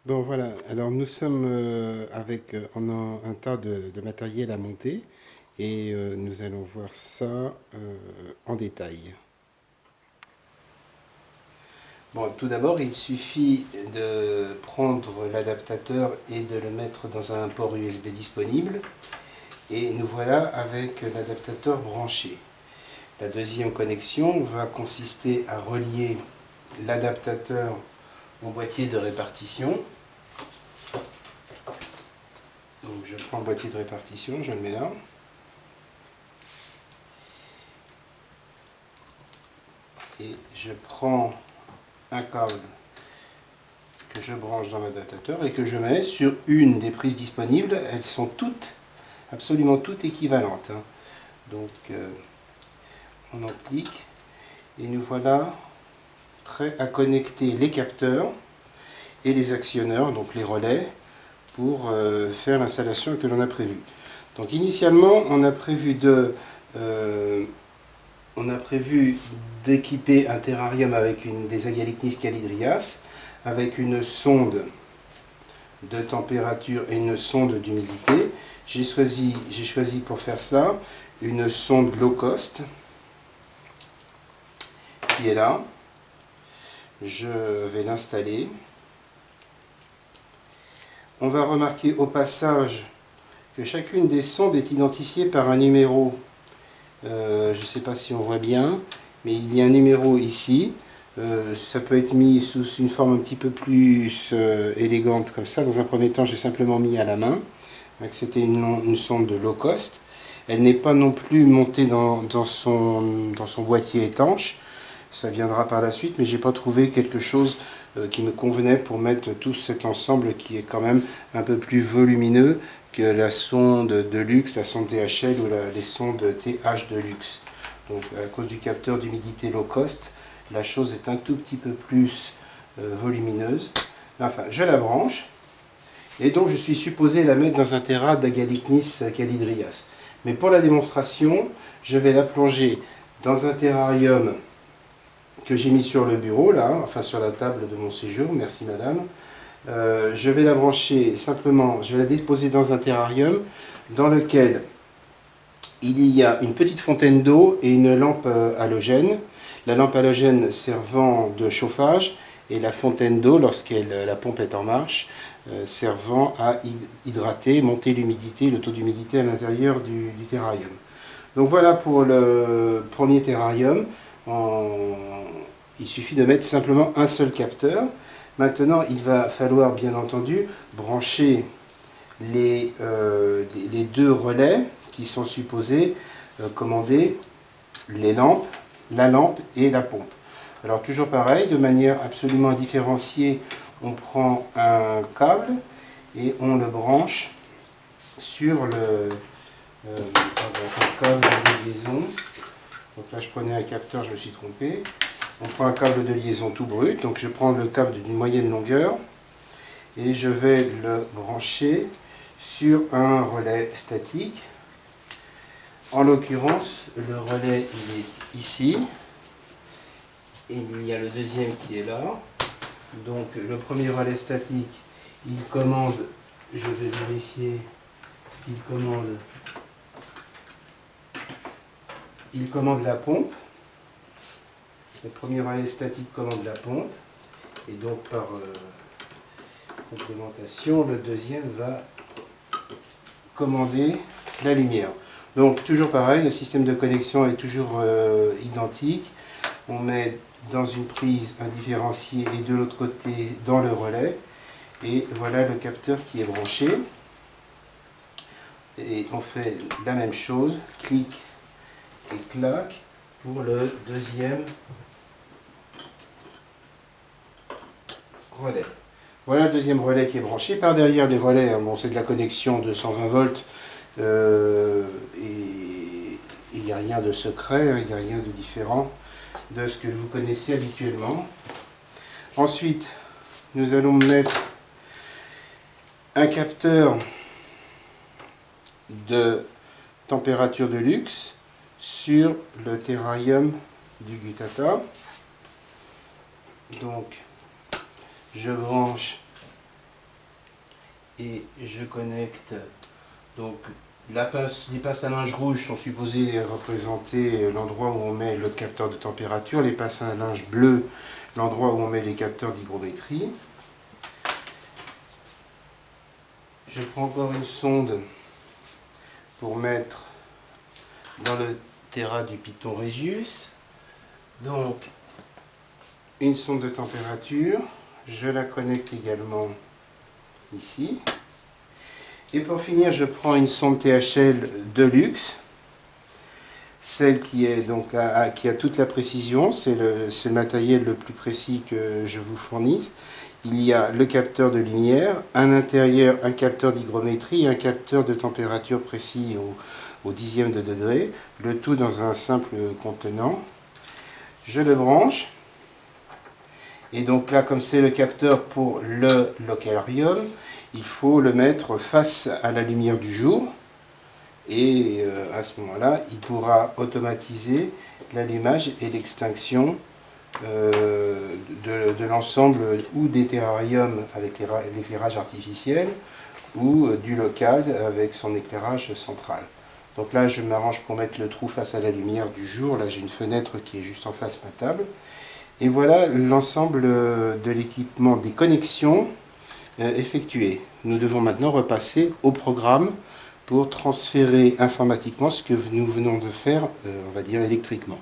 Bon voilà, alors nous sommes avec un tas de matériel à monter et nous allons voir ça en détail. Bon, tout d'abord, il suffit de prendre l'adaptateur et de le mettre dans un port USB disponible et nous voilà avec l'adaptateur branché. La deuxième connexion va consister à relier l'adaptateur au boîtier de répartition. Donc je prends le boîtier de répartition, je le mets là. Et je prends un câble que je branche dans l'adaptateur et que je mets sur une des prises disponibles. Elles sont toutes, absolument toutes équivalentes. Donc on en clique et nous voilà prêts à connecter les capteurs et les actionneurs, donc les relais, pour faire l'installation que l'on a prévue. Donc initialement on a prévu d'équiper un terrarium avec des Agalicnis calidrias, avec une sonde de température et une sonde d'humidité. J'ai choisi pour faire ça une sonde low cost qui est là. Je vais l'installer. On va remarquer au passage que chacune des sondes est identifiée par un numéro. Je ne sais pas si on voit bien, mais il y a un numéro ici. Ça peut être mis sous une forme un petit peu plus élégante comme ça. Dans un premier temps, j'ai simplement mis à la main. C'était une sonde de low cost. Elle n'est pas non plus montée dans son boîtier étanche. Ça viendra par la suite, mais j'ai pas trouvé quelque chose qui me convenait pour mettre tout cet ensemble qui est quand même un peu plus volumineux que la sonde de luxe, la sonde THL ou les sondes TH de luxe. Donc à cause du capteur d'humidité low cost, la chose est un tout petit peu plus volumineuse. Enfin, je la branche. Et donc je suis supposé la mettre dans un terra d'Agalicnis calidrias. Mais pour la démonstration, je vais la plonger dans un terrarium que j'ai mis sur le bureau, là, enfin sur la table de mon séjour, merci madame. Je vais la brancher simplement, je vais la déposer dans un terrarium dans lequel il y a une petite fontaine d'eau et une lampe halogène. La lampe halogène servant de chauffage et la fontaine d'eau, lorsque la pompe est en marche, servant à hydrater, monter l'humidité, le taux d'humidité à l'intérieur du terrarium. Donc voilà pour le premier terrarium. Il suffit de mettre simplement un seul capteur. Maintenant, il va falloir bien entendu brancher les deux relais qui sont supposés commander les lampes, la lampe et la pompe. Alors toujours pareil, de manière absolument différenciée, on prend un câble et on le branche sur un câble de liaison. Donc là je prenais un capteur, je me suis trompé. On prend un câble de liaison tout brut, donc je prends le câble d'une moyenne longueur et je vais le brancher sur un relais statique. En l'occurrence, le relais il est ici et il y a le deuxième qui est là. Donc le premier relais statique, il commande, je vais vérifier ce qu'il commande. Il commande la pompe. Le premier relais statique commande la pompe et donc par complémentation, le deuxième va commander la lumière. Donc toujours pareil, le système de connexion est toujours identique. On met dans une prise un différencié et de l'autre côté dans le relais. Et voilà le capteur qui est branché. Et on fait la même chose, clic et clac pour le deuxième relais. Voilà le deuxième relais qui est branché. Par derrière les relais, hein, bon, c'est de la connexion de 120 volts et il n'y a rien de secret, hein, il n'y a rien de différent de ce que vous connaissez habituellement. Ensuite, nous allons mettre un capteur de température de luxe sur le terrarium du Gutata. Donc, je branche et je connecte. Donc les pinces à linge rouge sont supposées représenter l'endroit où on met le capteur de température, les pinces à linge bleu l'endroit où on met les capteurs d'hygrométrie. Je prends encore une sonde pour mettre dans le terra du Python Regius. Donc une sonde de température, je la connecte également ici. Et pour finir, je prends une sonde THL Deluxe, celle qui est donc qui a toute la précision, c'est le matériel le plus précis que je vous fournisse. Il y a le capteur de lumière, à l'intérieur un capteur d'hygrométrie, un capteur de température précis au dixième de degré, le tout dans un simple contenant. Je le branche, et donc là, comme c'est le capteur pour le localarium, il faut le mettre face à la lumière du jour, et à ce moment-là, il pourra automatiser l'allumage et l'extinction de l'ensemble ou des terrariums avec l'éclairage artificiel ou du local avec son éclairage central. Donc là, je m'arrange pour mettre le trou face à la lumière du jour. Là, j'ai une fenêtre qui est juste en face de ma table. Et voilà l'ensemble de l'équipement, des connexions effectuées. Nous devons maintenant repasser au programme pour transférer informatiquement ce que nous venons de faire, on va dire électriquement.